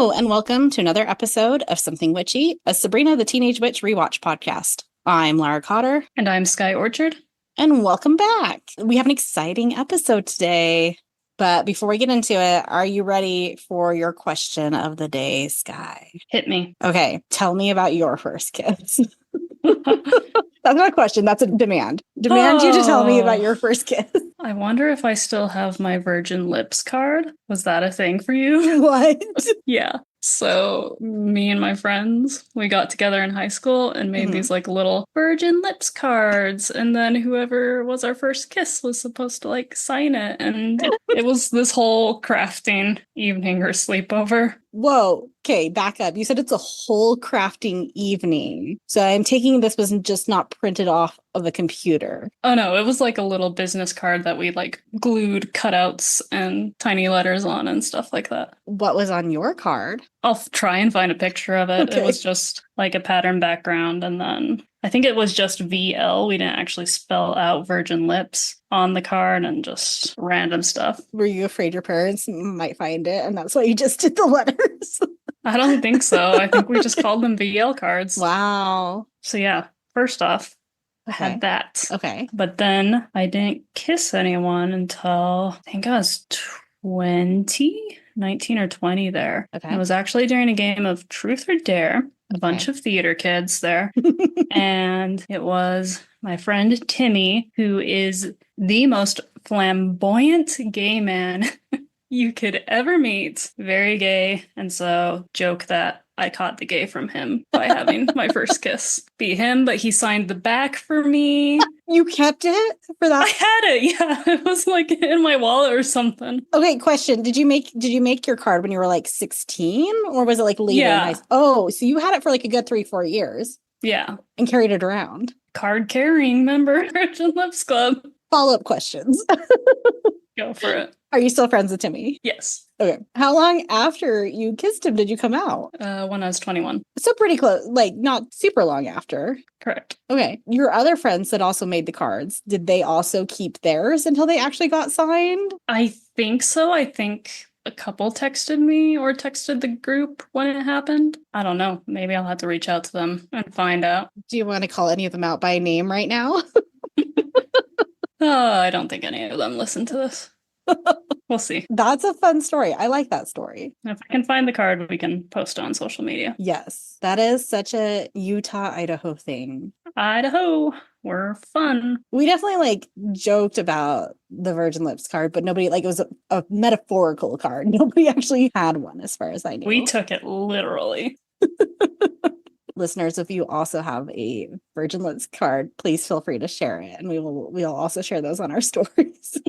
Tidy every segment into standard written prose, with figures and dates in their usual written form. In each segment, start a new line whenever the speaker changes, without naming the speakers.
Hello, and welcome to another episode of Something Witchy, a Sabrina the Teenage Witch rewatch podcast. I'm Lara Cotter.
And I'm Skye Orchard.
And welcome back. We have an exciting episode today. But before we get into it, are you ready for your question of the day, Skye?
Hit me.
Okay, tell me about your first kiss. That's not a question, that's a demand. Demand you to tell me about your first kiss.
I wonder if I still have my Virgin Lips card. Was that a thing for you?
What?
Yeah. So me and my friends, we got together in high school and made these like little Virgin Lips cards. And then whoever was our first kiss was supposed to like sign it. And it was this whole crafting evening or sleepover.
Whoa. Okay, back up. You said it's a whole crafting evening. So I'm taking this was just not printed off of a computer.
Oh no, it was like a little business card that we like glued cutouts and tiny letters on and stuff like that.
What was on your card?
I'll try and find a picture of it.
Okay.
It was just like a pattern background, and then I think it was just VL. We didn't actually spell out Virgin Lips on the card and just random stuff.
Were you afraid your parents might find it and that's why you just did the letters?
I don't think so. I think we just called them VL cards.
Wow.
So yeah, first off, I had that.
Okay.
But then I didn't kiss anyone until I think I was 19 or 20 there.
Okay.
It was actually during a game of Truth or Dare. A bunch of theater kids there. And it was my friend Timmy, who is the most flamboyant gay man you could ever meet. Very gay. And so joke that I caught the gay from him by having my first kiss be him, but he signed the back for me.
You kept it for that?
I had it, yeah. It was like in my wallet or something.
Okay, question. Did you make your card when you were like 16? Or was it like later?
Yeah.
Oh, so you had it for like a good 3-4 years.
Yeah.
And carried it around.
Card carrying member, Virgin Lips Club.
Follow-up questions.
Go for it.
Are you still friends with Timmy?
Yes.
Okay. How long after you kissed him did you come out?
When I was 21.
So pretty close, like not super long after.
Correct.
Okay. Your other friends that also made the cards, did they also keep theirs until they actually got signed?
I think so. I think a couple texted me or texted the group when it happened. I don't know. Maybe I'll have to reach out to them and find out.
Do you want to call any of them out by name right now?
I don't think any of them listen to this. We'll see.
That's a fun story. I like that story.
If I can find the card, we can post it on social media.
Yes, that is such a Utah, Idaho thing.
Idaho, we're fun.
We definitely like joked about the Virgin Lips card, but nobody, like, it was a metaphorical card. Nobody actually had one as far as I knew.
We took it literally.
Listeners, if you also have a Virgin Lips card, please feel free to share it, and we'll also share those on our stories.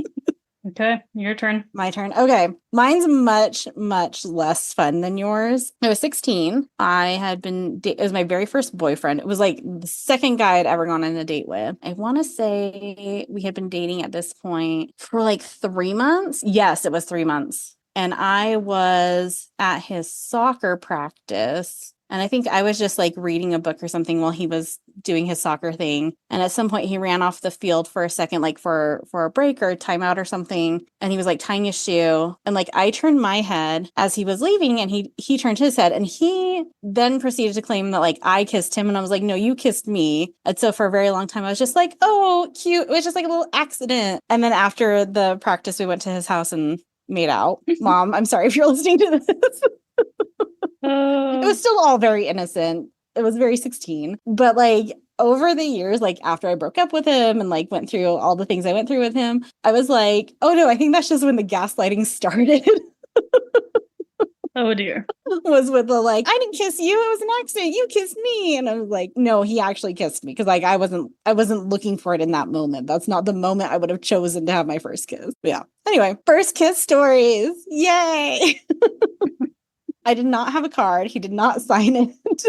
Okay, your turn.
My turn. Okay. Mine's much, much less fun than yours. I was 16. I had been, it was my very first boyfriend. It was like the second guy I'd ever gone on a date with. I want to say we had been dating at this point for like 3 months. Yes, it was 3 months. And I was at his soccer practice. And I think I was just like reading a book or something while he was doing his soccer thing. And at some point he ran off the field for a second, like for a break or a timeout or something. And he was like tying his shoe. And like I turned my head as he was leaving and he turned his head. And he then proceeded to claim that like I kissed him. And I was like, no, you kissed me. And so for a very long time, I was just like, oh, cute. It was just like a little accident. And then after the practice, we went to his house and made out. Mom, I'm sorry if you're listening to this. It was still all very innocent. It was very 16. But like over the years, like after I broke up with him and like went through all the things I went through with him, I was like, oh no, I think that's just when the gaslighting started.
Oh dear.
Was with the like, I didn't kiss you, it was an accident, you kissed me. And I was like, no, he actually kissed me. Because like I wasn't looking for it in that moment. That's not the moment I would have chosen to have my first kiss. But yeah. Anyway, first kiss stories. Yay. I did not have a card. He did not sign it.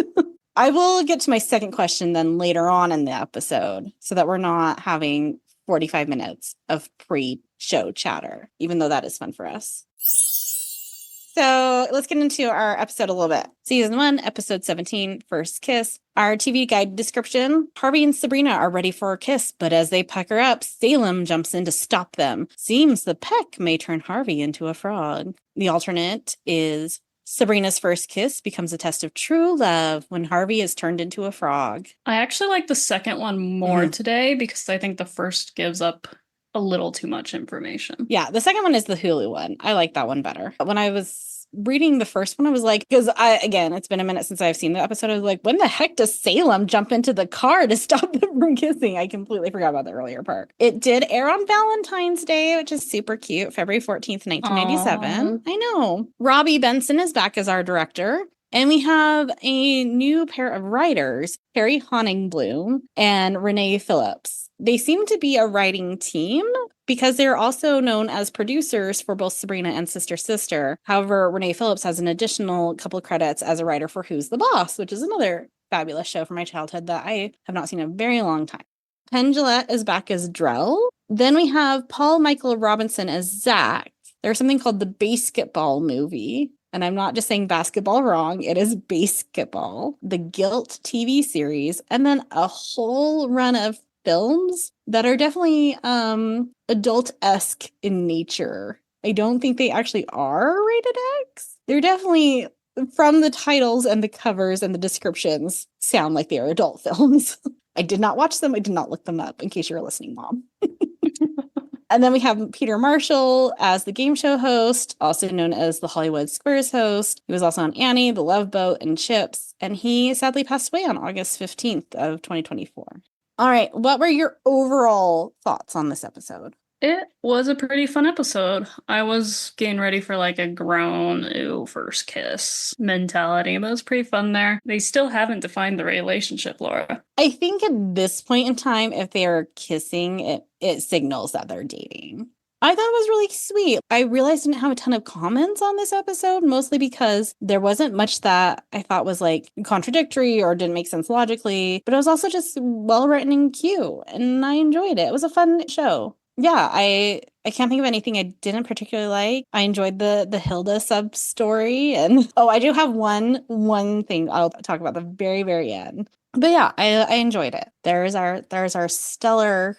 I will get to my second question then later on in the episode so that we're not having 45 minutes of pre-show chatter, even though that is fun for us. So let's get into our episode a little bit. Season 1, episode 17, First Kiss. Our TV guide description: Harvey and Sabrina are ready for a kiss, but as they pucker up, Salem jumps in to stop them. Seems the peck may turn Harvey into a frog. The alternate is Sabrina's first kiss becomes a test of true love when Harvey is turned into a frog.
I actually like the second one more today because I think the first gives up a little too much information.
Yeah, the second one is the Hulu one. I like that one better. When I was reading the first one, I was like, because again, it's been a minute since I've seen the episode. I was like, when the heck does Salem jump into the car to stop them from kissing? I completely forgot about the earlier part. It did air on Valentine's Day, which is super cute, February 14th, 1997. Aww. I know. Robbie Benson is back as our director. And we have a new pair of writers, Carrie Honningbloom and Renee Phillips. They seem to be a writing team because they're also known as producers for both Sabrina and Sister Sister. However, Renee Phillips has an additional couple of credits as a writer for Who's the Boss, which is another fabulous show from my childhood that I have not seen in a very long time. Penn Jillette is back as Drell. Then we have Paul Michael Robinson as Zach. There's something called the Basketball Movie. And I'm not just saying basketball wrong. It is Basketball, the Guilt TV series, and then a whole run of films that are definitely adult-esque in nature. I don't think they actually are rated X. They're definitely, from the titles and the covers and the descriptions, sound like they are adult films. I did not watch them. I did not look them up, in case you were listening, Mom. And then we have Peter Marshall as the game show host, also known as the Hollywood Squares host. He was also on Annie, The Love Boat, and Chips. And he sadly passed away on August 15th of 2024. All right. What were your overall thoughts on this episode?
It was a pretty fun episode. I was getting ready for like a grown, ew, first kiss mentality, but it was pretty fun there. They still haven't defined the relationship, Laura.
I think at this point in time, if they are kissing, it signals that they're dating. I thought it was really sweet. I realized I didn't have a ton of comments on this episode, mostly because there wasn't much that I thought was like contradictory or didn't make sense logically, but it was also just well written and cute, and I enjoyed it. It was a fun show. Yeah, I can't think of anything I didn't particularly like. I enjoyed the Hilda sub story, and I do have one thing I'll talk about at the very, very end. But yeah, I enjoyed it. There's our stellar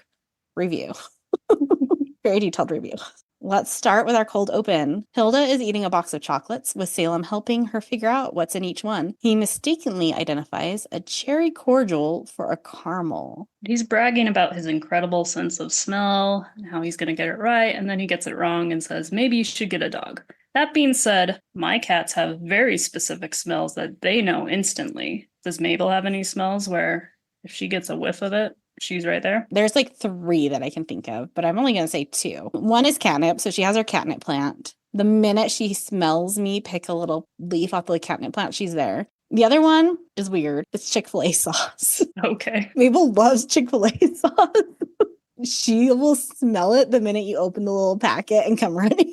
review. Very detailed review. Let's start with our cold open. Hilda is eating a box of chocolates, with Salem helping her figure out what's in each one. He mistakenly identifies a cherry cordial for a caramel.
He's bragging about his incredible sense of smell, and how he's going to get it right, and then he gets it wrong and says, maybe you should get a dog. That being said, my cats have very specific smells that they know instantly. Does Mabel have any smells where if she gets a whiff of it, she's right there?
There's like 3 that I can think of, but I'm only going to say 2. One is catnip, so she has her catnip plant. The minute she smells me pick a little leaf off the catnip plant, she's there. The other one is weird. It's Chick-fil-A sauce.
Okay.
Mabel loves Chick-fil-A sauce. She will smell it the minute you open the little packet and come running.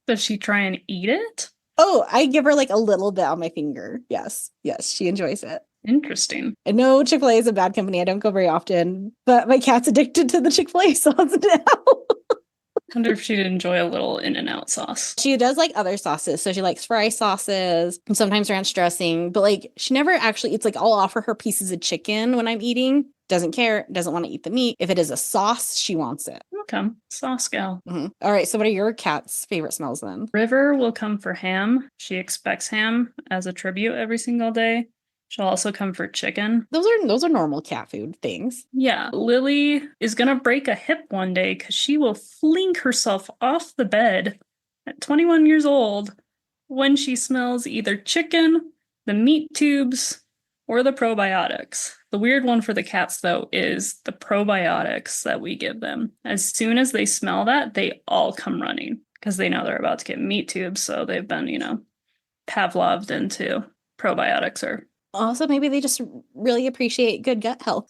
Does she try and eat it?
Oh, I give her like a little bit on my finger. Yes, she enjoys it.
Interesting.
I know Chick-fil-A is a bad company. I don't go very often, but my cat's addicted to the Chick-fil-A sauce now.
I wonder if she'd enjoy a little In-N-Out sauce.
She does like other sauces. So she likes fry sauces and sometimes ranch dressing, but like she never actually eats, like I'll offer her pieces of chicken when I'm eating. Doesn't care, doesn't want to eat the meat. If it is a sauce, she wants it.
Okay, sauce gal.
Mm-hmm. All right, so what are your cat's favorite smells then?
River will come for ham. She expects ham as a tribute every single day. She'll also come for chicken.
Those are normal cat food things.
Yeah. Lily is going to break a hip one day because she will fling herself off the bed at 21 years old when she smells either chicken, the meat tubes, or the probiotics. The weird one for the cats, though, is the probiotics that we give them. As soon as they smell that, they all come running because they know they're about to get meat tubes. So they've been, Pavloved into probiotics or...
Also, maybe they just really appreciate good gut health.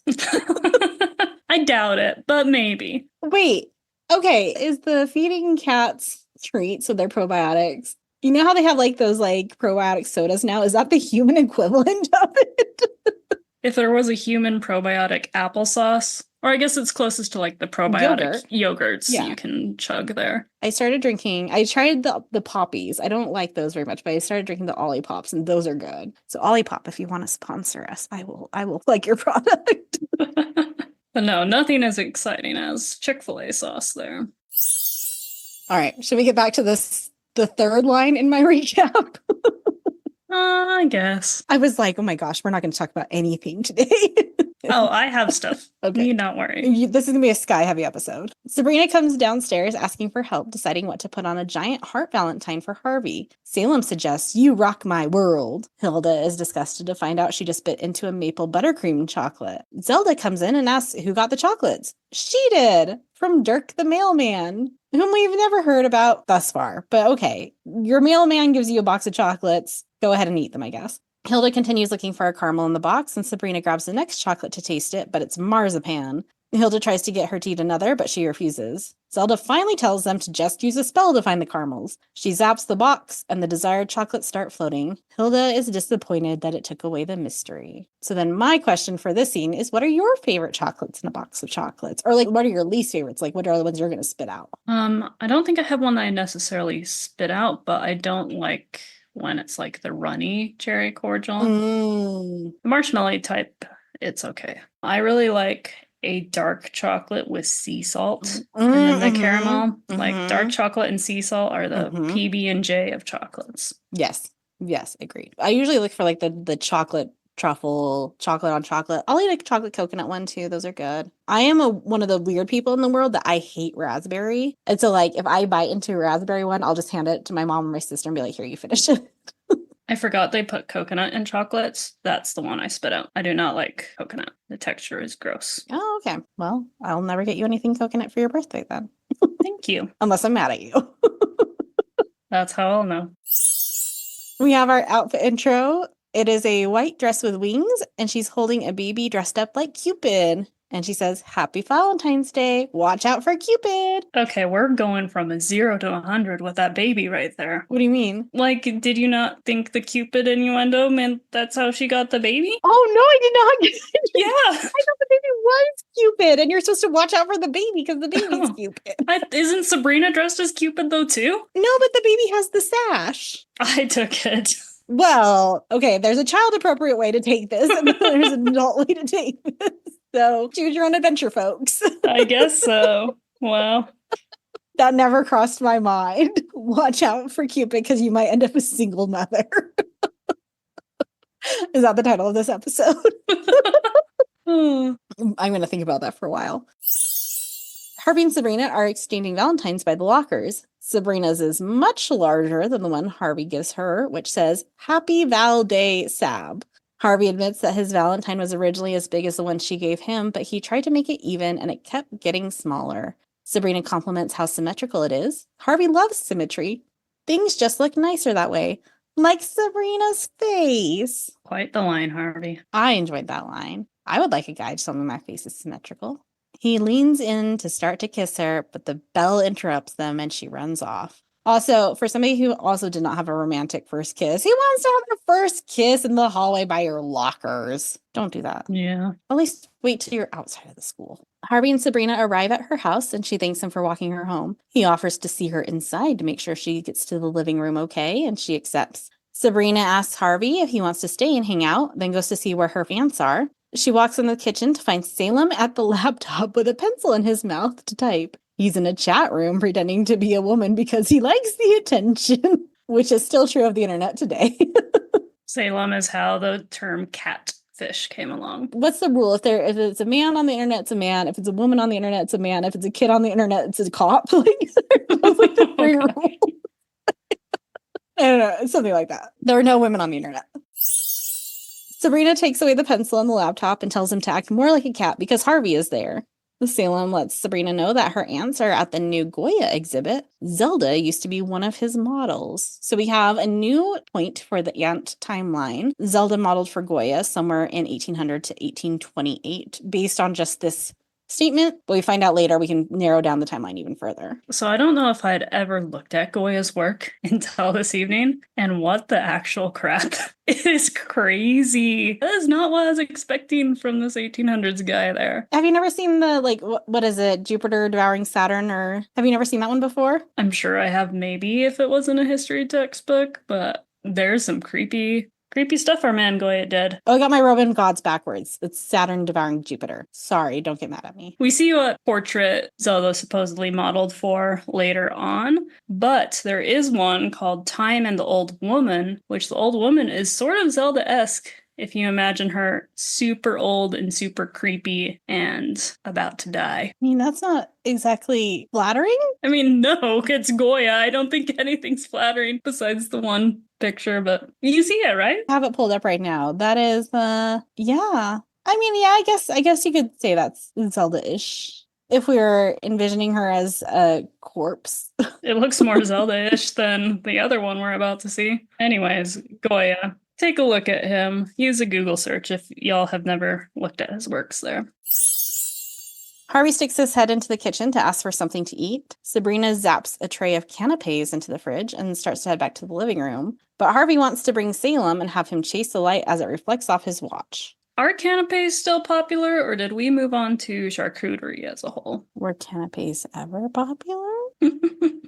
I doubt it, but maybe.
Wait, okay. Is the feeding cats treats with their probiotics? You know how they have like those like probiotic sodas now? Is that the human equivalent of it?
If there was a human probiotic applesauce, or I guess it's closest to like the probiotic yogurts you can chug there. I tried the poppies. I don't like those very much, but I started drinking the Olipop, and those are good. So Olipop, if you want to sponsor us, I will like your product. But no, nothing as exciting as Chick-fil-A sauce there.
All right, should we get back to this the third line in my recap.
I guess.
I was like, oh my gosh, we're not going to talk about anything today.
Oh, I have stuff.
Okay.
Need not worry.
This is going to be a Skye heavy episode. Sabrina comes downstairs asking for help deciding what to put on a giant heart valentine for Harvey. Salem suggests, you rock my world. Hilda is disgusted to find out she just bit into a maple buttercream chocolate. Zelda comes in and asks who got the chocolates. She did, from Dirk the mailman, whom we've never heard about thus far. But okay, your mailman gives you a box of chocolates. Go ahead and eat them, I guess. Hilda continues looking for a caramel in the box, and Sabrina grabs the next chocolate to taste it, but it's marzipan. Hilda tries to get her to eat another, but she refuses. Zelda finally tells them to just use a spell to find the caramels. She zaps the box, and the desired chocolates start floating. Hilda is disappointed that it took away the mystery. So then my question for this scene is, what are your favorite chocolates in a box of chocolates? Or like, what are your least favorites? Like, what are the ones you're going to spit out?
I don't think I have one that I necessarily spit out, but I don't like when it's like the runny cherry cordial. The marshmallow type, it's okay. I really like a dark chocolate with sea salt and then the caramel. Like dark chocolate and sea salt are the PB&J of chocolates.
Yes, agreed. I usually look for like the chocolate truffle, chocolate on chocolate. I'll eat a chocolate coconut one too. Those are good. I am one of the weird people in the world that I hate raspberry. And so like if I bite into a raspberry one, I'll just hand it to my mom or my sister and be like, here, you finish it.
I forgot they put coconut in chocolates. That's the one I spit out. I do not like coconut. The texture is gross.
Oh, okay. Well, I'll never get you anything coconut for your birthday then.
Thank you.
Unless I'm mad at you.
That's how I'll know.
We have our outfit intro. It is a white dress with wings, and she's holding a baby dressed up like Cupid. And she says, Happy Valentine's Day. Watch out for Cupid.
Okay, we're going from a 0 to 100 with that baby right there.
What do you mean?
Like, did you not think the Cupid innuendo meant that's how she got the baby?
Oh, no, I did not get it.
Yeah.
I thought the baby was Cupid, and you're supposed to watch out for the baby because the baby's Cupid.
Isn't Sabrina dressed as Cupid, though, too?
No, but the baby has the sash.
I took it.
Well, okay, there's a child-appropriate way to take this, and then there's an adult way to take this. So choose your own adventure, folks.
I guess so. Well,
that never crossed my mind. Watch out for Cupid because you might end up a single mother. Is that the title of this episode? I'm going to think about that for a while. Harvey and Sabrina are exchanging Valentines by the lockers. Sabrina's is much larger than the one Harvey gives her, which says, Happy Val Day, Sab. Harvey admits that his Valentine was originally as big as the one she gave him, but he tried to make it even and it kept getting smaller. Sabrina compliments how symmetrical it is. Harvey loves symmetry. Things just look nicer that way. Like Sabrina's face.
Quite the line, Harvey.
I enjoyed that line. I would like a guy to tell me my face is symmetrical. He leans in to start to kiss her, but the bell interrupts them and she runs off. Also, for somebody who also did not have a romantic first kiss, who wants to have a first kiss in the hallway by your lockers? Don't do that.
Yeah.
At least wait till you're outside of the school. Harvey and Sabrina arrive at her house and she thanks him for walking her home. He offers to see her inside to make sure she gets to the living room okay, and she accepts. Sabrina asks Harvey if he wants to stay and hang out, then goes to see where her aunts are. She walks in the kitchen to find Salem at the laptop with a pencil in his mouth to type. He's in a chat room pretending to be a woman because he likes the attention, which is still true of the internet today.
Salem is how the term catfish came along.
What's the rule? If it's a man on the internet, it's a man. If it's a woman on the internet, it's a man. If it's a kid on the internet, it's a cop. Like the three rules. I don't know. It's something like that. There are no women on the internet. Sabrina takes away the pencil and the laptop and tells him to act more like a cat because Harvey is there. Salem lets Sabrina know that her aunts are at the new Goya exhibit. Zelda used to be one of his models. So we have a new point for the aunt timeline. Zelda modeled for Goya somewhere in 1800 to 1828 based on just this statement, but we find out later we can narrow down the timeline even further.
So I don't know if I'd ever looked at Goya's work until this evening, and what the actual crap. It is crazy. That is not what I was expecting from this 1800s guy there.
Have you never seen the, like, what is it, Jupiter Devouring Saturn, or have you never seen that one before?
I'm sure I have, maybe if it wasn't a history textbook, but there's some creepy Creepy stuff our man Goya did.
Oh, I got my Roman gods backwards. It's Saturn devouring Jupiter. Sorry, don't get mad at me.
We see what portrait Zelda supposedly modeled for later on, but there is one called Time and the Old Woman, which the old woman is sort of Zelda-esque if you imagine her super old and super creepy and about to die.
I mean, that's not exactly flattering.
I mean, no, it's Goya. I don't think anything's flattering besides the one picture, but you see it, right?
I have it pulled up right now. That is, yeah. I mean, yeah, I guess you could say that's Zelda-ish. If we were envisioning her as a corpse.
It looks more Zelda-ish than the other one we're about to see. Anyways, Goya. Take a look at him. Use a Google search if y'all have never looked at his works there.
Harvey sticks his head into the kitchen to ask for something to eat. Sabrina zaps a tray of canapes into the fridge and starts to head back to the living room. But Harvey wants to bring Salem and have him chase the light as it reflects off his watch.
Are canapes still popular, or did we move on to charcuterie as a whole?
Were canapes ever popular?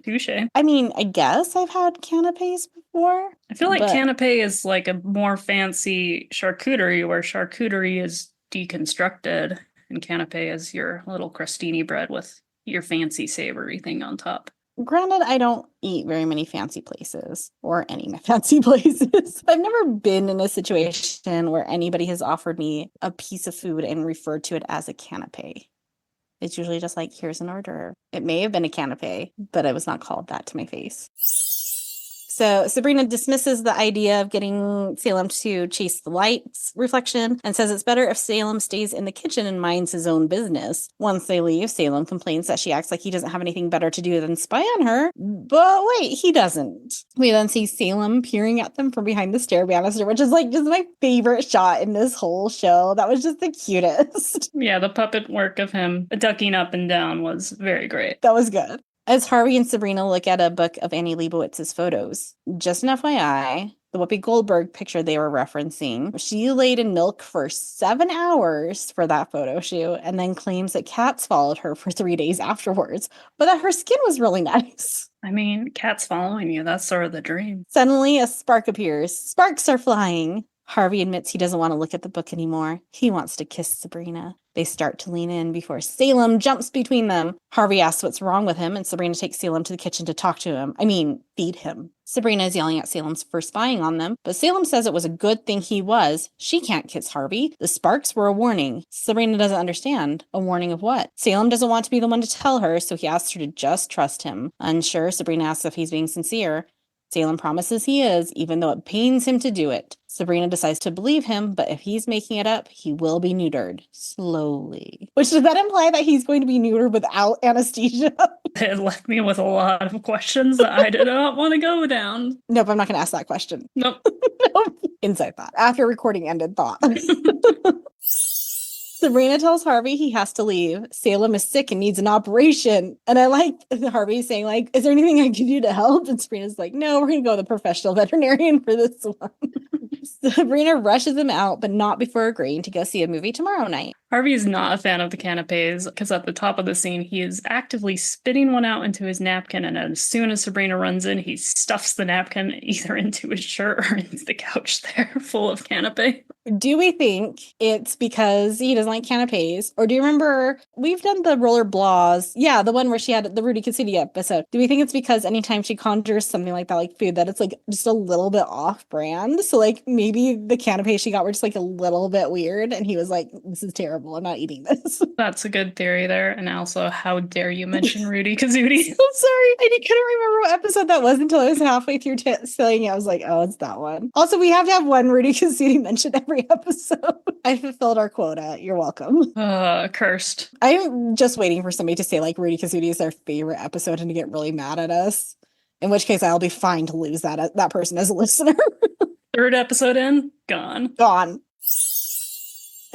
Touche.
I mean, I guess I've had canapes before.
I feel like canapé is like a more fancy charcuterie, where charcuterie is deconstructed, and canapé is your little crostini bread with your fancy savory thing on top.
Granted, I don't eat very many fancy places or any fancy places. I've never been in a situation where anybody has offered me a piece of food and referred to it as a canapé. It's usually just like, here's an order. It may have been a canapé, but I was not called that to my face. So Sabrina dismisses the idea of getting Salem to chase the light's reflection and says it's better if Salem stays in the kitchen and minds his own business. Once they leave, Salem complains that she acts like he doesn't have anything better to do than spy on her. But wait, he doesn't. We then see Salem peering at them from behind the stair banister, which is like just my favorite shot in this whole show. That was just the cutest.
Yeah, the puppet work of him ducking up and down was very great.
That was good. As Harvey and Sabrina look at a book of Annie Leibovitz's photos, just an FYI, the Whoopi Goldberg picture they were referencing, she laid in milk for 7 hours for that photo shoot and then claims that cats followed her for 3 days afterwards, but that her skin was really nice.
I mean, cats following you, that's sort of the dream.
Suddenly, a spark appears. Sparks are flying. Harvey admits he doesn't want to look at the book anymore. He wants to kiss Sabrina. They start to lean in before Salem jumps between them. Harvey asks what's wrong with him, and Sabrina takes Salem to the kitchen to talk to him. Feed him. Sabrina is yelling at Salem for spying on them, but Salem says it was a good thing he was. She can't kiss Harvey. The sparks were a warning. Sabrina doesn't understand. A warning of what? Salem doesn't want to be the one to tell her, so he asks her to just trust him. Unsure, Sabrina asks if he's being sincere. Salem promises he is, even though it pains him to do it. Sabrina decides to believe him, but if he's making it up, he will be neutered. Slowly. Which does that imply that he's going to be neutered without anesthesia?
It left me with a lot of questions that I did not want to go down.
Nope, I'm not going to ask that question.
Nope.
Nope. Inside thought. After recording ended thought. Sabrina tells Harvey he has to leave. Salem is sick and needs an operation. And I like Harvey saying, like, is there anything I can do to help? And Sabrina's like, no, we're going to go with a professional veterinarian for this one. Sabrina rushes him out, but not before agreeing to go see a movie tomorrow night.
Harvey is not a fan of the canapes because at the top of the scene, he is actively spitting one out into his napkin. And as soon as Sabrina runs in, he stuffs the napkin either into his shirt or into the couch there full of canape.
Do we think it's because he doesn't like canapes? Or do you remember we've done the roller blahs? Yeah, the one where she had the Rudy Cassidy episode. Do we think it's because anytime she conjures something like that, like food, that it's like just a little bit off brand? So like maybe the canapes she got were just like a little bit weird. And he was like, this is terrible. I'm not eating this.
That's a good theory there. And also, how dare you mention Rudy Kazudi?
I'm sorry. I couldn't remember what episode that was until I was halfway through saying it. I was like, oh, it's that one. Also, we have to have one Rudy Kazudi mentioned every episode. I fulfilled our quota. You're welcome.
Cursed.
I'm just waiting for somebody to say like Rudy Kazudi is their favorite episode and to get really mad at us. In which case, I'll be fine to lose that person as a listener.
Third episode in, gone.
Gone.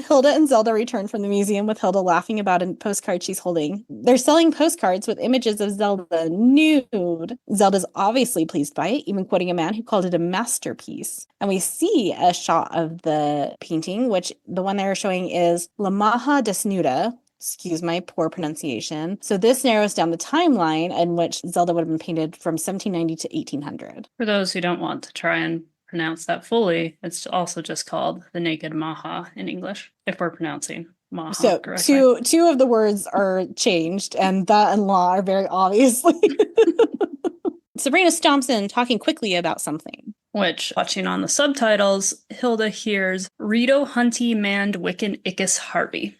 Hilda and Zelda return from the museum with Hilda laughing about a postcard she's holding. They're selling postcards with images of Zelda nude. Zelda's obviously pleased by it, even quoting a man who called it a masterpiece. And we see a shot of the painting, which the one they're showing is La Maja Desnuda. Excuse my poor pronunciation. So this narrows down the timeline in which Zelda would have been painted from 1790 to 1800.
For those who don't want to try and pronounce that fully, it's also just called the naked maha in English, if we're pronouncing maha
So
correctly.
two of the words are changed, and that and law are very obviously. Sabrina stomps in, talking quickly about something.
Which, watching on the subtitles, Hilda hears Rito Hunty Mand Wiccan Ickus Harvey.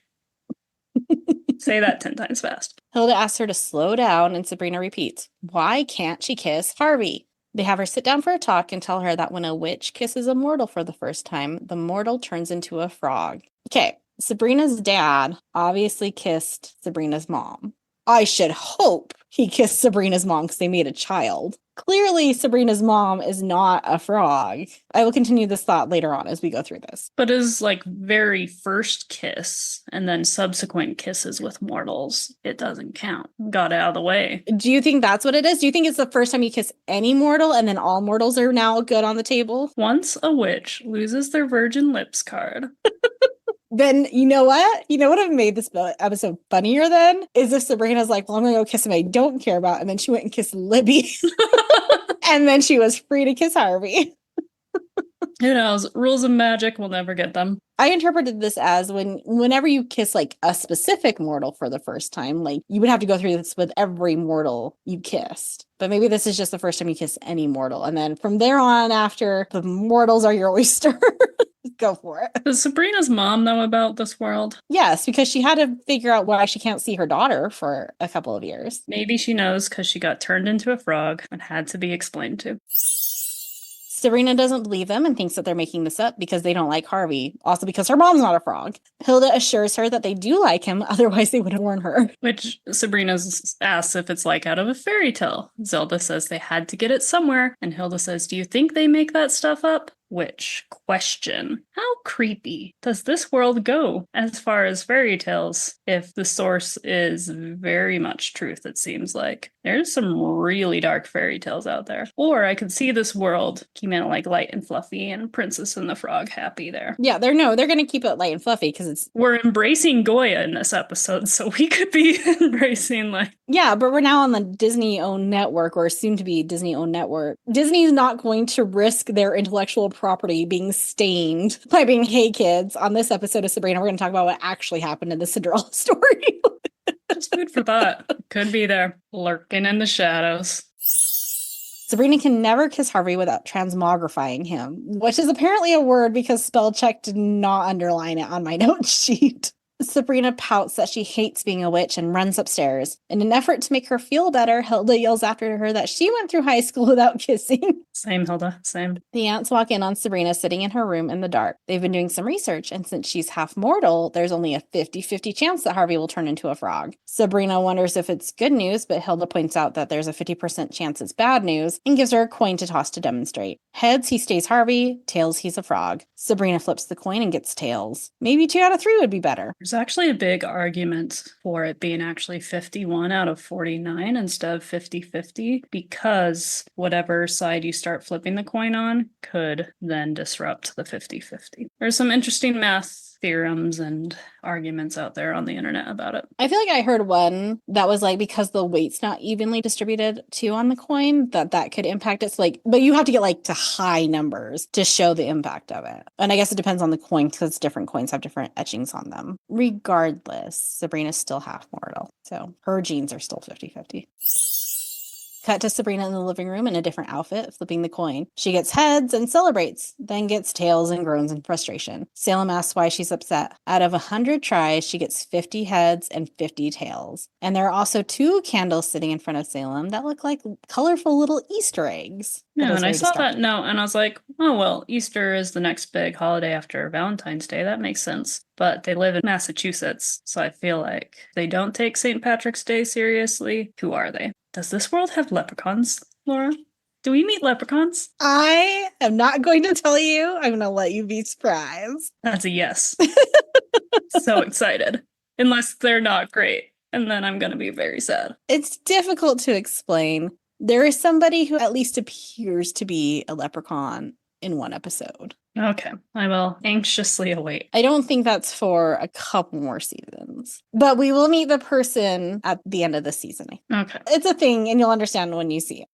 Say that 10 times fast.
Hilda asks her to slow down, and Sabrina repeats, why can't she kiss Harvey? They have her sit down for a talk and tell her that when a witch kisses a mortal for the first time, the mortal turns into a frog. Okay, Sabrina's dad obviously kissed Sabrina's mom. I should hope he kissed Sabrina's mom because they made a child. Clearly, Sabrina's mom is not a frog. I will continue this thought later on as we go through this.
But his like very first kiss and then subsequent kisses with mortals, it doesn't count. Got it out of the way.
Do you think that's what it is? Do you think it's the first time you kiss any mortal and then all mortals are now good on the table?
Once a witch loses their virgin lips card.
Then you know what? You know what have made this episode funnier then? Is if Sabrina's like, well, I'm going to go kiss him I don't care about. And then she went and kissed Libby. And then she was free to kiss Harvey.
Who knows? Rules of magic will never get them.
I interpreted this as whenever you kiss like a specific mortal for the first time, like you would have to go through this with every mortal you kissed. But maybe this is just the first time you kiss any mortal. And then from there on after, the mortals are your oyster. Go for it.
Does Sabrina's mom know about this world?
Yes, because she had to figure out why she can't see her daughter for a couple of years.
Maybe she knows because she got turned into a frog and had to be explained to.
Sabrina doesn't believe them and thinks that they're making this up because they don't like Harvey. Also because her mom's not a frog. Hilda assures her that they do like him, otherwise they would have warned her.
Which Sabrina asks if it's like out of a fairy tale. Zelda says they had to get it somewhere, and Hilda says, do you think they make that stuff up? Which, question, how creepy does this world go as far as fairy tales if the source is very much truth, it seems like? There's some really dark fairy tales out there. Or I could see this world keeping it like light and fluffy and Princess and the Frog happy there.
Yeah, they're going to keep it light and fluffy because it's...
We're embracing Goya in this episode, so we could be embracing like...
Yeah, but we're now on the Disney-owned network, or soon-to-be Disney-owned network. Disney's not going to risk their intellectual property being stained by being, hey kids, on this episode of Sabrina, we're going to talk about what actually happened in the Cinderella story.
Just food for thought. Could be there, lurking in the shadows.
Sabrina can never kiss Harvey without transmogrifying him, which is apparently a word because spell check did not underline it on my note sheet. Sabrina pouts that she hates being a witch and runs upstairs. In an effort to make her feel better, Hilda yells after her that she went through high school without kissing.
Same, Hilda, same.
The aunts walk in on Sabrina sitting in her room in the dark. They've been doing some research, and since she's half mortal, there's only a 50-50 chance that Harvey will turn into a frog. Sabrina wonders if it's good news, but Hilda points out that there's a 50% chance it's bad news and gives her a coin to toss to demonstrate. Heads, he stays Harvey. Tails, he's a frog. Sabrina flips the coin and gets tails. Maybe 2 out of 3 would be better.
There's actually a big argument for it being actually 51 out of 49 instead of 50-50 because whatever side you start flipping the coin on could then disrupt the 50-50. There's some interesting math theorems and arguments out there on the internet about it.
I feel like I heard one that was like because the weight's not evenly distributed too on the coin that could impact it. So like, but you have to get like to high numbers to show the impact of it. And I guess it depends on the coin because different coins have different etchings on them. Regardless, Sabrina's still half mortal. So her genes are still 50-50. Cut to Sabrina in the living room in a different outfit, flipping the coin. She gets heads and celebrates, then gets tails and groans in frustration. Salem asks why she's upset. Out of 100 tries, she gets 50 heads and 50 tails. And there are also 2 candles sitting in front of Salem that look like colorful little Easter eggs.
Yeah, and I saw that note and I was like, oh, well, Easter is the next big holiday after Valentine's Day. That makes sense. But they live in Massachusetts, so I feel like they don't take St. Patrick's Day seriously. Who are they? Does this world have leprechauns, Laura? Do we meet leprechauns?
I am not going to tell you. I'm going to let you be surprised.
That's a yes. So excited. Unless they're not great. And then I'm going to be very sad.
It's difficult to explain. There is somebody who at least appears to be a leprechaun in one episode.
Okay, I will anxiously await.
I don't think that's for a couple more seasons, but we will meet the person at the end of the season.
Okay.
It's a thing, and you'll understand when you see it.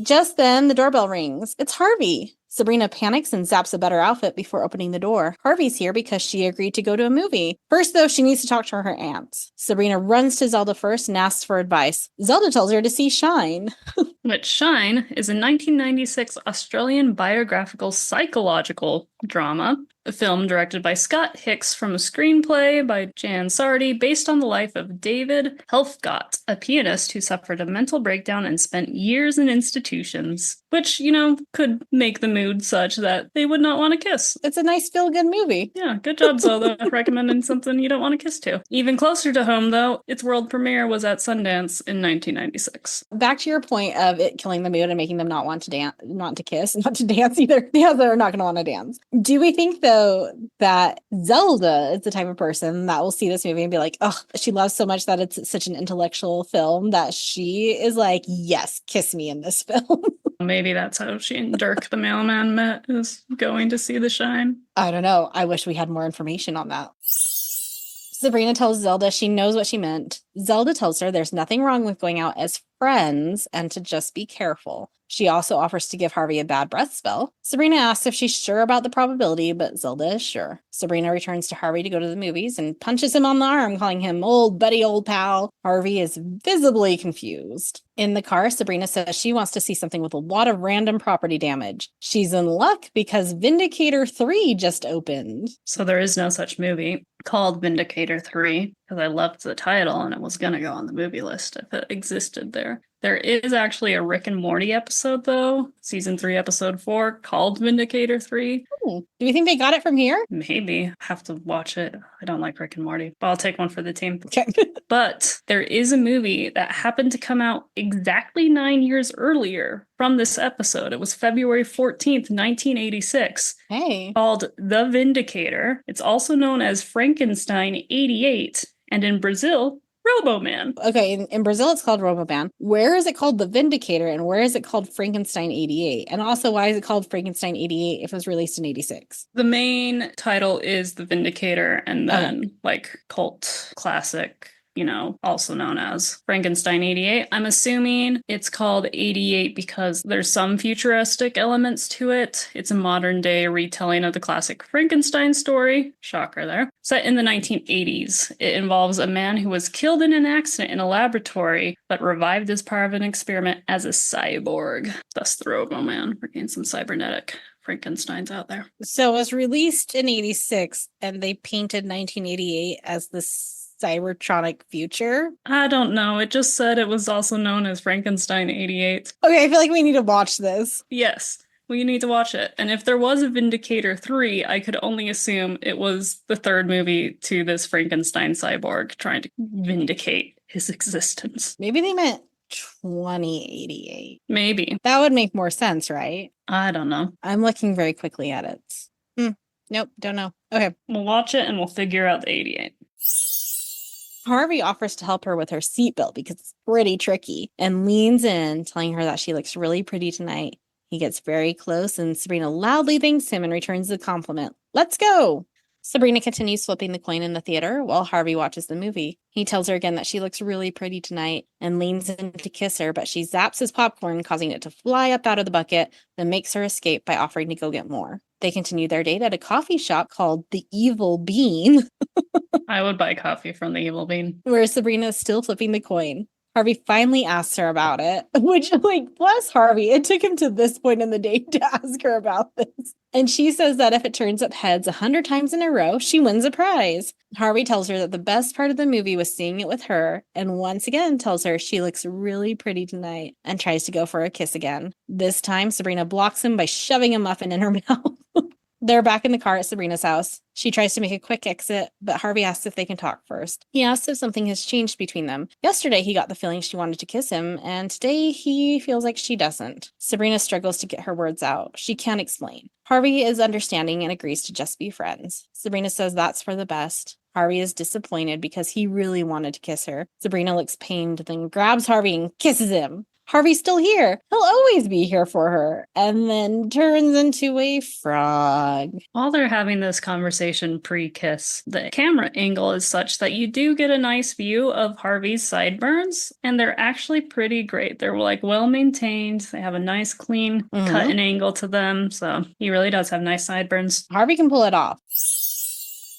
Just then, the doorbell rings. It's Harvey. Sabrina panics and zaps a better outfit before opening the door. Harvey's here because she agreed to go to a movie. First, though, she needs to talk to her aunt. Sabrina runs to Zelda first and asks for advice. Zelda tells her to see Shine.
Which Shine is a 1996 Australian biographical psychological drama, a film directed by Scott Hicks from a screenplay by Jan Sardi based on the life of David Helfgott, a pianist who suffered a mental breakdown and spent years in institutions, which, could make the mood such that they would not want to kiss.
It's a nice feel-good movie.
Yeah, good job, Zelda, recommending something you don't want to kiss to. Even closer to home, though, its world premiere was at Sundance in 1996.
Back to your point of it killing the mood and making them not want to dance, not to kiss, not to dance either. Yeah, they're not going to want to dance. Do we think, though, that Zelda is the type of person that will see this movie and be like, oh, she loves so much that it's such an intellectual film that she is like, yes, kiss me in this film?
Maybe that's how she and Dirk the mailman met, is going to see The Shine.
I don't know. I wish we had more information on that. Sabrina tells Zelda she knows what she meant. Zelda tells her there's nothing wrong with going out as friends and to just be careful. She also offers to give Harvey a bad breath spell. Sabrina asks if she's sure about the probability, but Zelda is sure. Sabrina returns to Harvey to go to the movies and punches him on the arm, calling him old buddy, old pal. Harvey is visibly confused. In the car, Sabrina says she wants to see something with a lot of random property damage. She's in luck because Vindicator 3 just opened.
So there is no such movie called Vindicator 3, because I loved the title and it was going to go on the movie list if it existed there. There is actually a Rick and Morty episode, though, season 3, episode 4, called Vindicator 3.
Do you think they got it from here?
Maybe. Have to watch it. I don't like Rick and Morty, but I'll take one for the team.
Okay.
But there is a movie that happened to come out exactly 9 years earlier from this episode. It was February 14th, 1986.
Hey.
Called The Vindicator. It's also known as Frankenstein 88. And in Brazil, Roboman.
Okay, in Brazil it's called Roboman. Where is it called The Vindicator and where is it called Frankenstein 88? And also, why is it called Frankenstein 88 if it was released in 86?
The main title is The Vindicator, and then cult classic, also known as Frankenstein 88. I'm assuming it's called 88 because there's some futuristic elements to it. It's a modern day retelling of the classic Frankenstein story. Shocker there. Set in the 1980s, it involves a man who was killed in an accident in a laboratory, but revived as part of an experiment as a cyborg. Thus the Roboman. We're getting some cybernetic Frankensteins out there.
So it was released in 86 and they painted 1988 as the cybertronic future.
I don't know. It just said it was also known as Frankenstein 88.
Okay, I feel like we need to watch this.
Yes. Well, you need to watch it. And if there was a Vindicator 3, I could only assume it was the third movie to this Frankenstein cyborg trying to vindicate his existence.
Maybe they meant 2088.
Maybe.
That would make more sense, right?
I don't know.
I'm looking very quickly at it. Nope, don't know. Okay.
We'll watch it and we'll figure out the 88.
Harvey offers to help her with her seatbelt because it's pretty tricky and leans in, telling her that she looks really pretty tonight. He gets very close and Sabrina loudly thanks him and returns the compliment. Let's go! Sabrina continues flipping the coin in the theater while Harvey watches the movie. He tells her again that she looks really pretty tonight and leans in to kiss her, but she zaps his popcorn, causing it to fly up out of the bucket, then makes her escape by offering to go get more. They continue their date at a coffee shop called The Evil Bean.
I would buy coffee from The Evil Bean.
Where Sabrina is still flipping the coin. Harvey finally asks her about it, which, bless Harvey. It took him to this point in the date to ask her about this. And she says that if it turns up heads 100 times in a row, she wins a prize. Harvey tells her that the best part of the movie was seeing it with her, and once again tells her she looks really pretty tonight and tries to go for a kiss again. This time, Sabrina blocks him by shoving a muffin in her mouth. They're back in the car at Sabrina's house. She tries to make a quick exit, but Harvey asks if they can talk first. He asks if something has changed between them. Yesterday, he got the feeling she wanted to kiss him, and today he feels like she doesn't. Sabrina struggles to get her words out. She can't explain. Harvey is understanding and agrees to just be friends. Sabrina says that's for the best. Harvey is disappointed because he really wanted to kiss her. Sabrina looks pained, then grabs Harvey and kisses him. Harvey's still here. He'll always be here for her. And then turns into a frog.
While they're having this conversation pre-kiss, the camera angle is such that you do get a nice view of Harvey's sideburns, and they're actually pretty great. They're like well maintained. They have a nice clean cut and angle to them. So he really does have nice sideburns.
Harvey can pull it off.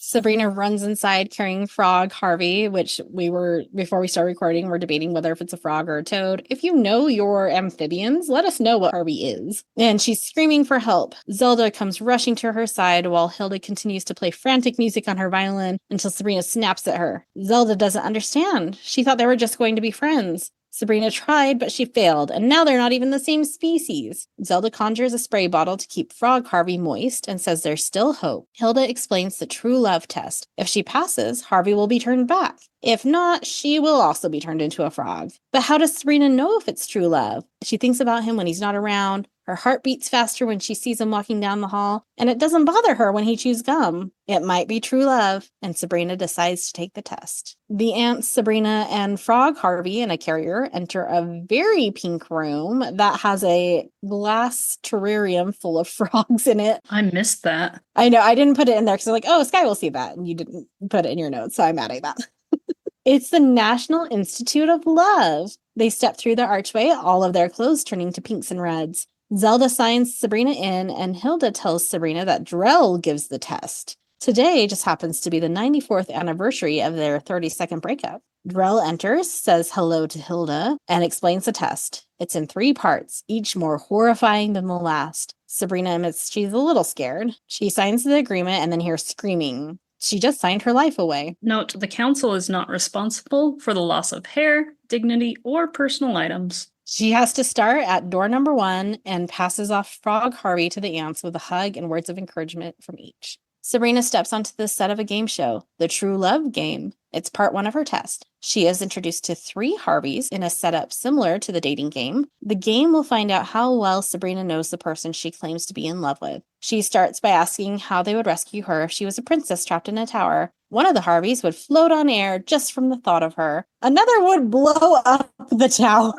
Sabrina runs inside carrying frog Harvey, which before we start recording, we're debating whether if it's a frog or a toad. If you know your amphibians, let us know what Harvey is. And she's screaming for help. Zelda comes rushing to her side while Hilda continues to play frantic music on her violin until Sabrina snaps at her. Zelda doesn't understand. She thought they were just going to be friends. Sabrina tried, but she failed, and now they're not even the same species. Zelda conjures a spray bottle to keep Frog Harvey moist and says there's still hope. Hilda explains the true love test. If she passes, Harvey will be turned back. If not, she will also be turned into a frog. But how does Sabrina know if it's true love? She thinks about him when he's not around. Her heart beats faster when she sees him walking down the hall, and it doesn't bother her when he chews gum. It might be true love, and Sabrina decides to take the test. The aunts Sabrina and Frog Harvey in a carrier enter a very pink room that has a glass terrarium full of frogs in it.
I missed that.
I know, I didn't put it in there because I'm like, oh, Skye will see that, and you didn't put it in your notes, so I'm mad at that. It's the National Institute of Love. They step through the archway, all of their clothes turning to pinks and reds. Zelda signs Sabrina in, and Hilda tells Sabrina that Drell gives the test. Today just happens to be the 94th anniversary of their 32nd breakup. Drell enters, says hello to Hilda, and explains the test. It's in 3 parts, each more horrifying than the last. Sabrina admits she's a little scared. She signs the agreement and then hears screaming. She just signed her life away.
Note, the council is not responsible for the loss of hair, dignity, or personal items.
She has to start at door number 1 and passes off Frog Harvey to the aunts with a hug and words of encouragement from each. Sabrina steps onto the set of a game show, the True Love Game. It's part 1 of her test. She is introduced to 3 Harveys in a setup similar to the dating game. The game will find out how well Sabrina knows the person she claims to be in love with. She starts by asking how they would rescue her if she was a princess trapped in a tower. One of the Harveys would float on air just from the thought of her. Another would blow up the tower.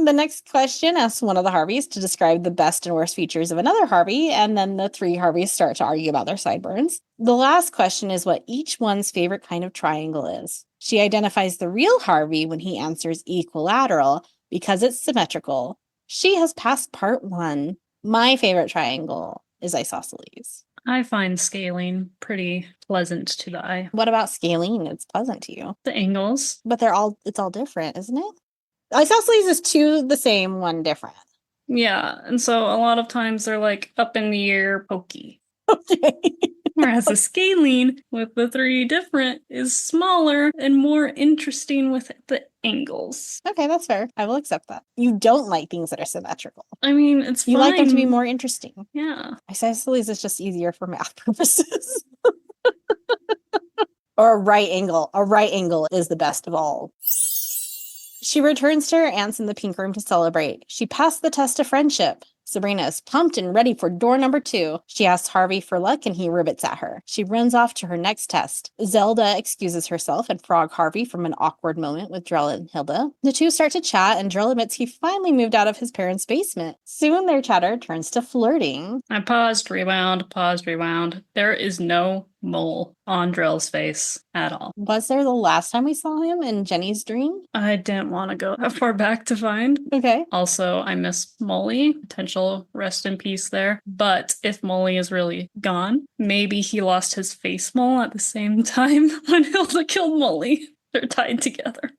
The next question asks one of the Harveys to describe the best and worst features of another Harvey, and then the 3 Harveys start to argue about their sideburns. The last question is what each one's favorite kind of triangle is. She identifies the real Harvey when he answers equilateral because it's symmetrical. She has passed part 1. My favorite triangle is isosceles.
I find scaling pretty pleasant to the eye.
What about scaling? It's pleasant to you.
The angles.
But it's all different, isn't it? Isosceles is 2 the same, 1 different.
Yeah, and so a lot of times they're like up in the air pokey.
Okay.
Whereas the scaling with the 3 different is smaller and more interesting with the angles.
Okay, that's fair. I will accept that. You don't like things that are symmetrical.
I mean, it's fine.
You like them to be more interesting.
Yeah.
Isosceles is just easier for math purposes. Or a right angle. A right angle is the best of all. She returns to her aunts in the pink room to celebrate. She passed the test of friendship. Sabrina is pumped and ready for door number 2. She asks Harvey for luck and he ribbits at her. She runs off to her next test. Zelda excuses herself and Frog Harvey from an awkward moment with Drell and Hilda. The 2 start to chat and Drell admits he finally moved out of his parents' basement. Soon their chatter turns to flirting.
I paused, rewound. There is no mole on Drell's face at all.
Was there the last time we saw him in Jenny's dream?
I didn't want to go that far back to find.
Okay.
Also, I miss Molly. Potential rest in peace there. But if Molly is really gone, maybe he lost his face mole at the same time when Hilda killed Molly. They're tied together.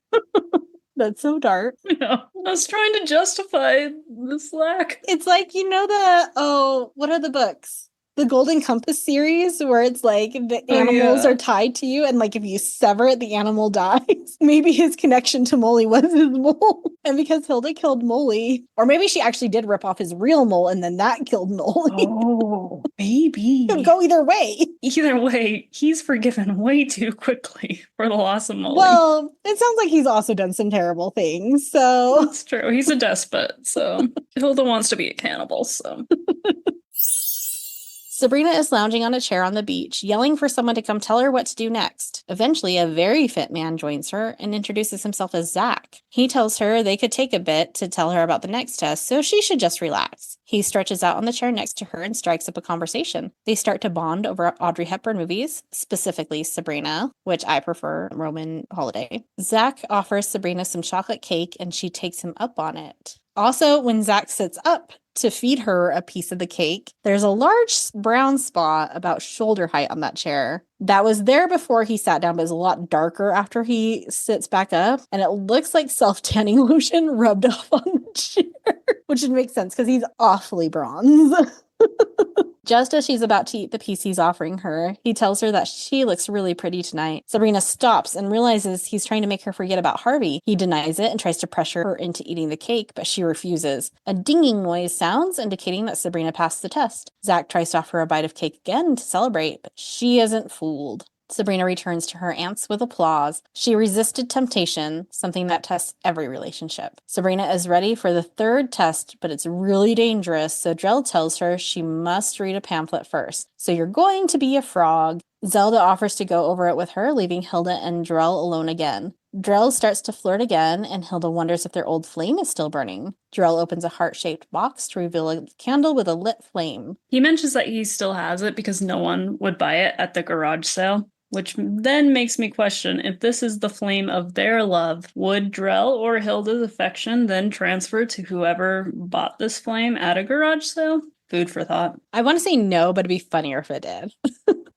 That's so dark.
Yeah. I was trying to justify this lack.
It's like, what are the books? The Golden Compass series where it's like the animals are tied to you and like if you sever it, the animal dies. Maybe his connection to Molly was his mole. And because Hilda killed Molly, or maybe she actually did rip off his real mole and then that killed Molly.
Oh, maybe.
It could go either way.
Either way, he's forgiven way too quickly for the loss of Molly.
Well, it sounds like he's also done some terrible things, so.
That's true. He's a despot, so Hilda wants to be a cannibal, so.
Sabrina is lounging on a chair on the beach, yelling for someone to come tell her what to do next. Eventually, a very fit man joins her and introduces himself as Zach. He tells her they could take a bit to tell her about the next test, so she should just relax. He stretches out on the chair next to her and strikes up a conversation. They start to bond over Audrey Hepburn movies, specifically Sabrina, which I prefer, Roman Holiday. Zach offers Sabrina some chocolate cake and she takes him up on it. Also, when Zach sits up to feed her a piece of the cake, there's a large brown spot about shoulder height on that chair. That was there before he sat down, but is a lot darker after he sits back up. And it looks like self-tanning lotion rubbed off on the chair, which would make sense because he's awfully bronze. Just as she's about to eat the piece he's offering her, he tells her that she looks really pretty tonight. Sabrina stops and realizes he's trying to make her forget about Harvey. He denies it and tries to pressure her into eating the cake, but she refuses. A dinging noise sounds, indicating that Sabrina passed the test. Zach tries to offer her a bite of cake again to celebrate, but she isn't fooled. Sabrina returns to her aunts with applause. She resisted temptation, something that tests every relationship. Sabrina is ready for the third test, but it's really dangerous, so Drell tells her she must read a pamphlet first. So you're going to be a frog. Zelda offers to go over it with her, leaving Hilda and Drell alone again. Drell starts to flirt again, and Hilda wonders if their old flame is still burning. Drell opens a heart-shaped box to reveal a candle with a lit flame.
He mentions that he still has it because no one would buy it at the garage sale, which then makes me question if this is the flame of their love. Would Drell or Hilda's affection then transfer to whoever bought this flame at a garage sale? Food for thought.
I want to say no, but it'd be funnier if it did.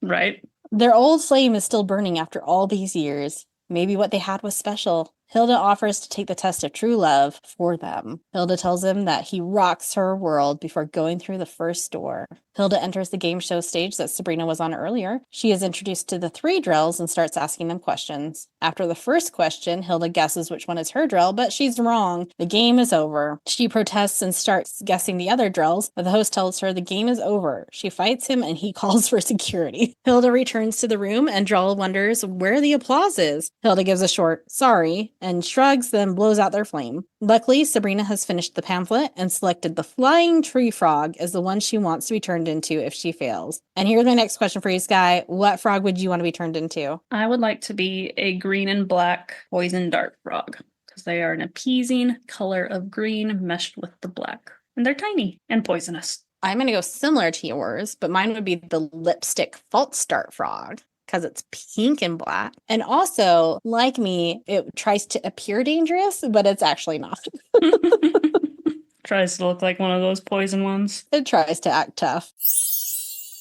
Right?
Their old flame is still burning after all these years. Maybe what they had was special. Hilda offers to take the test of true love for them. Hilda tells him that he rocks her world before going through the first door. Hilda enters the game show stage that Sabrina was on earlier. She is introduced to the three Drells and starts asking them questions. After the first question, Hilda guesses which one is her Drell, but she's wrong. The game is over. She protests and starts guessing the other Drells, but the host tells her the game is over. She fights him and he calls for security. Hilda returns to the room and Drell wonders where the applause is. Hilda gives a short sorry and shrugs, then blows out their flame. Luckily, Sabrina has finished the pamphlet and selected the flying tree frog as the one she wants to be turned into if she fails. And here's my next question for you, Skye. What frog would you want to be turned into?
I would like to be a green and black poison dart frog because they are an appeasing color of green meshed with the black. And they're tiny and poisonous.
I'm going to go similar to yours, but mine would be the lipstick false dart frog, because it's pink and black. And also, like me, it tries to appear dangerous, but it's actually not.
Tries to look like one of those poison ones.
It tries to act tough.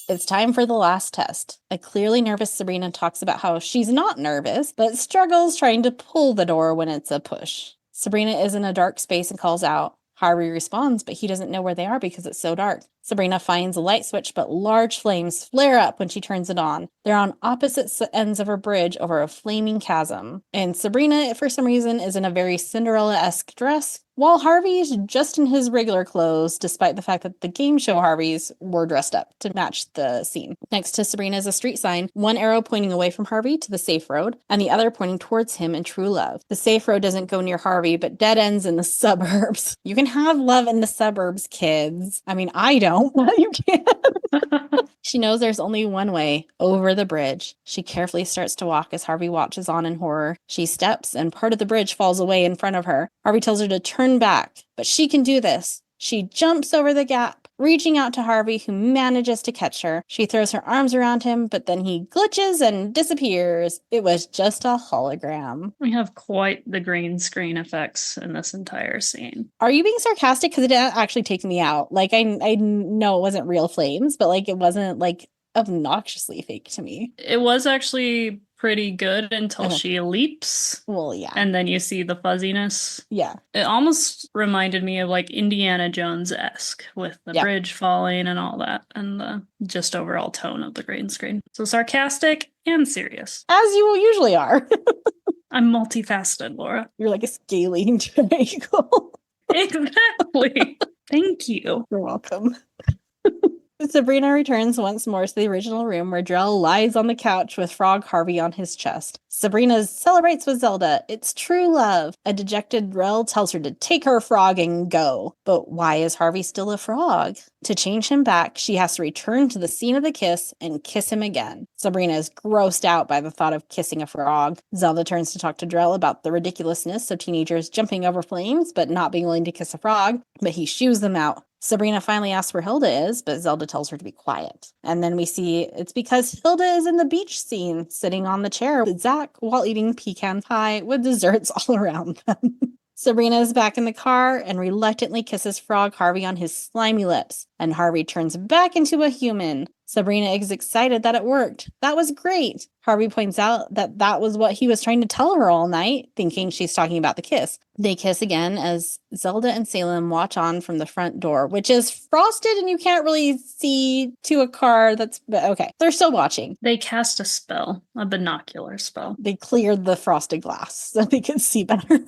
It's time for the last test. A clearly nervous Sabrina talks about how she's not nervous, but struggles trying to pull the door when it's a push. Sabrina is in a dark space and calls out. Harvey responds, but he doesn't know where they are because it's so dark. Sabrina finds a light switch, but large flames flare up when she turns it on. They're on opposite ends of a bridge over a flaming chasm. And Sabrina, for some reason, is in a very Cinderella-esque dress, while Harvey's just in his regular clothes, despite the fact that the game show Harveys were dressed up to match the scene. Next to Sabrina is a street sign, one arrow pointing away from Harvey to the safe road, and the other pointing towards him in true love. The safe road doesn't go near Harvey, but dead ends in the suburbs. You can have love in the suburbs, kids. I mean, I don't, but you can. She knows there's only one way, over the bridge. She carefully starts to walk as Harvey watches on in horror. She steps, and part of the bridge falls away in front of her. Harvey tells her to turn back, but she can do this. She jumps over the gap, reaching out to Harvey, who manages to catch her. She throws her arms around him, but then he glitches and disappears. It was just a hologram.
We have quite the green screen effects in this entire scene.
Are you being sarcastic? Because it didn't actually take me out. Like, I know it wasn't real flames, but like it wasn't like obnoxiously fake to me.
It was actually pretty good until she leaps.
Well, yeah.
And then you see the fuzziness.
Yeah.
It almost reminded me of like Indiana Jones-esque with the bridge falling and all that, and the just overall tone of the green screen. So sarcastic and serious.
As you usually are.
I'm multifaceted, Laura.
You're like a scaling triangle.
Exactly. Thank you.
You're welcome. Sabrina returns once more to the original room where Drell lies on the couch with Frog Harvey on his chest. Sabrina celebrates with Zelda. It's true love. A dejected Drell tells her to take her frog and go. But why is Harvey still a frog? To change him back, she has to return to the scene of the kiss and kiss him again. Sabrina is grossed out by the thought of kissing a frog. Zelda turns to talk to Drell about the ridiculousness of teenagers jumping over flames but not being willing to kiss a frog, but he shoos them out. Sabrina finally asks where Hilda is, but Zelda tells her to be quiet. And then we see it's because Hilda is in the beach scene, sitting on the chair with Zach while eating pecan pie with desserts all around them. Sabrina is back in the car and reluctantly kisses Frog Harvey on his slimy lips, and Harvey turns back into a human. Sabrina is excited that it worked. That was great. Harvey points out that that was what he was trying to tell her all night, thinking she's talking about the kiss. They kiss again as Zelda and Salem watch on from the front door, which is frosted and you can't really see to a car but okay. They're still watching.
They cast a spell, a binocular spell.
They cleared the frosted glass so they could see better.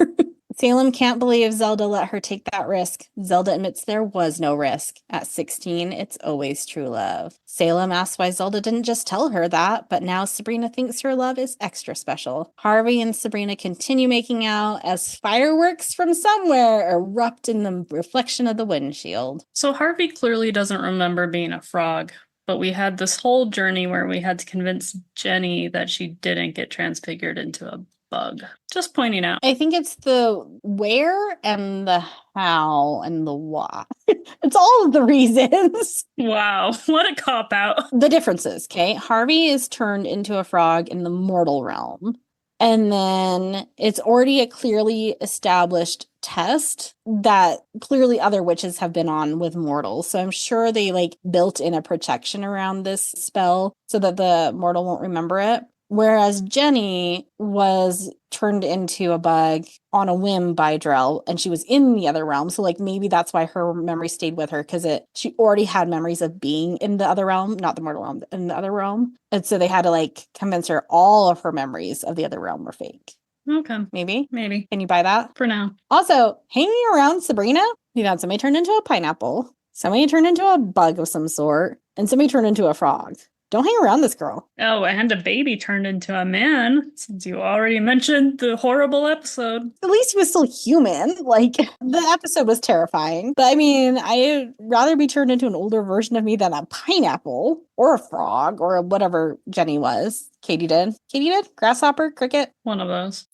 Salem can't believe Zelda let her take that risk. Zelda admits there was no risk. At 16, it's always true love. Salem asks why Zelda didn't just tell her that, but now Sabrina thinks her love is extra special. Harvey and Sabrina continue making out as fireworks from somewhere erupt in the reflection of the windshield.
So Harvey clearly doesn't remember being a frog, but we had this whole journey where we had to convince Jenny that she didn't get transfigured into a bug. Just pointing out.
I think it's the where and the how and the why. It's all of the reasons.
Wow, what a cop-out.
The differences, okay? Harvey is turned into a frog in the mortal realm. And then it's already a clearly established test that clearly other witches have been on with mortals. So I'm sure they built in a protection around this spell so that the mortal won't remember it. Whereas Jenny was turned into a bug on a whim by Drell, and she was in the other realm. So maybe that's why her memory stayed with her, because she already had memories of being in the other realm, not the mortal realm, in the other realm. And so they had to convince her all of her memories of the other realm were fake.
Okay.
Maybe.
Can
you buy that?
For now.
Also, hanging around Sabrina, you had somebody turned into a pineapple, somebody turned into a bug of some sort, and somebody turned into a frog. Don't hang around this girl.
Oh, and a baby turned into a man, since you already mentioned the horrible episode.
At least he was still human. The episode was terrifying. But I mean, I'd rather be turned into an older version of me than a pineapple or a frog or whatever Jenny was. Katie did. Grasshopper? Cricket?
One of those.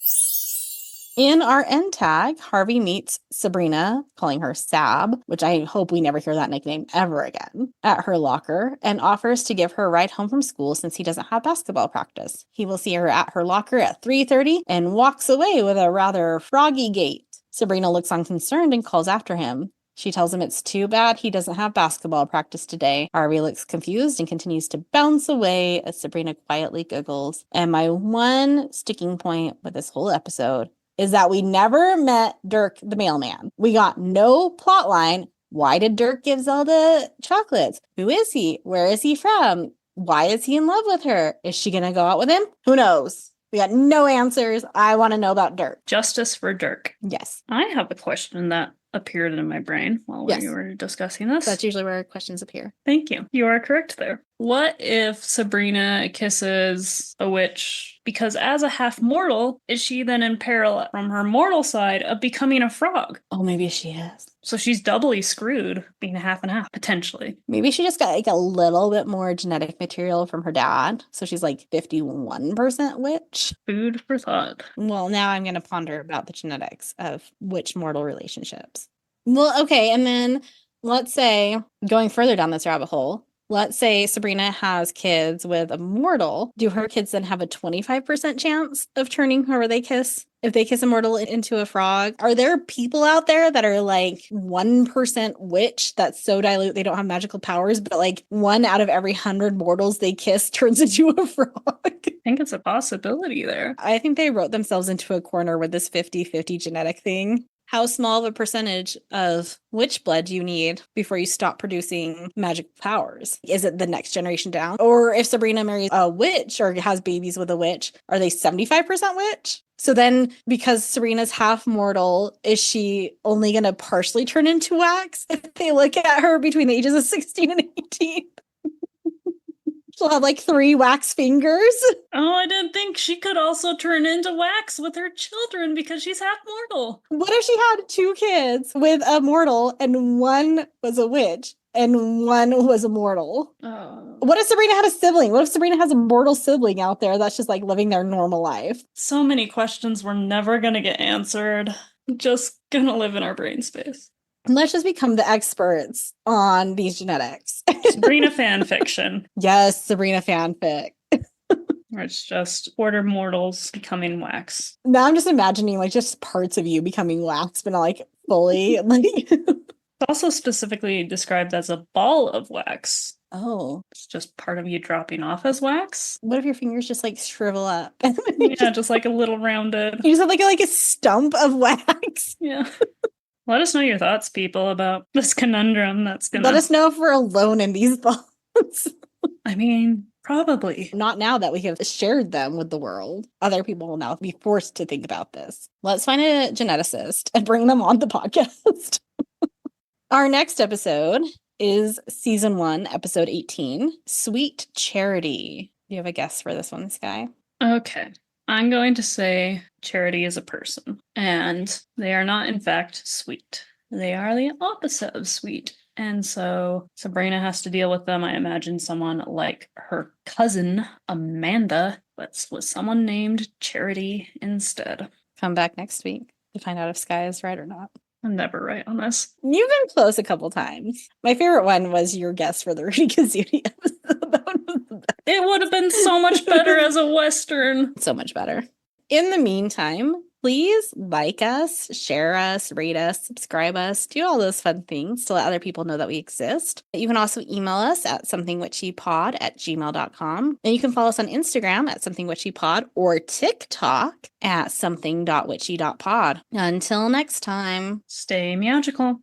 In our end tag, Harvey meets Sabrina, calling her Sab, which I hope we never hear that nickname ever again, at her locker, and offers to give her a ride home from school since he doesn't have basketball practice. He will see her at her locker at 3:30 and walks away with a rather froggy gait. Sabrina looks unconcerned and calls after him. She tells him it's too bad he doesn't have basketball practice today. Harvey looks confused and continues to bounce away as Sabrina quietly giggles. And my one sticking point with this whole episode is that we never met Dirk the mailman. We got no plot line. Why did Dirk give Zelda chocolates? Who is he? Where is he from? Why is he in love with her? Is she going to go out with him? Who knows? We got no answers. I want to know about Dirk.
Justice for Dirk.
Yes.
I have a question that appeared in my brain while we were discussing this.
That's usually where questions appear.
Thank you. You are correct there. What if Sabrina kisses a witch? Because as a half mortal, is she then in peril from her mortal side of becoming a frog?
Oh, maybe she is.
So she's doubly screwed, being a half and half, potentially.
Maybe she just got a little bit more genetic material from her dad. So she's 51% witch.
Food for thought.
Well, now I'm going to ponder about the genetics of witch mortal relationships. Well, okay. And then let's say, going further down this rabbit hole, let's say Sabrina has kids with a mortal. Do her kids then have a 25% chance of turning whoever they kiss? If they kiss a mortal into a frog? Are there people out there that are 1% witch that's so dilute they don't have magical powers, but 1 out of every 100 mortals they kiss turns into a frog?
I think it's a possibility there.
I think they wrote themselves into a corner with this 50-50 genetic thing. How small of a percentage of witch blood do you need before you stop producing magic powers? Is it the next generation down? Or if Sabrina marries a witch or has babies with a witch, are they 75% witch? So then, because Sabrina's half mortal, is she only going to partially turn into wax if they look at her between the ages of 16 and 18? She'll have like 3 wax fingers.
Oh, I didn't think she could also turn into wax with her children because she's half mortal.
What if she had 2 kids with a mortal and one was a witch and one was a mortal?
Oh.
What if Sabrina had a sibling? What if Sabrina has a mortal sibling out there that's just like living their normal life?
So many questions we're never going to get answered. Just going to live in our brain space.
Let's just become the experts on these genetics.
Sabrina fan fiction.
Yes, Sabrina fanfic.
Where it's just order mortals becoming wax.
Now I'm just imagining like just parts of you becoming wax, but not like fully. Like
It's also specifically described as a ball of wax.
oh,
It's just part of you dropping off as wax.
what if your fingers just like shrivel up?
Yeah, just like a little rounded.
You just have like a stump of wax.
Yeah. Let us know your thoughts, people, about this conundrum that's gonna...
Let us know if we're alone in these thoughts.
I mean, probably.
Not now that we have shared them with the world. Other people will now be forced to think about this. Let's find a geneticist and bring them on the podcast. Our next episode is season 1, episode 18, Sweet Charity. Do you have a guess for this one, Skye?
Okay. I'm going to say Charity is a person, and they are not, in fact, sweet. They are the opposite of sweet. And so Sabrina has to deal with them. I imagine someone like her cousin, Amanda, but with someone named Charity instead.
Come back next week to find out if Skye is right or not.
I'm never right on this.
You've been close a couple times. My favorite one was your guess for the Rudy Kazooie episode. That one was the best.
It would have been so much better as a Western.
So much better. In the meantime, please like us, share us, rate us, subscribe us, do all those fun things to let other people know that we exist. You can also email us at somethingwitchypod@gmail.com. And you can follow us on Instagram at somethingwitchypod or TikTok at something.witchy.pod. Until next time,
Stay magical.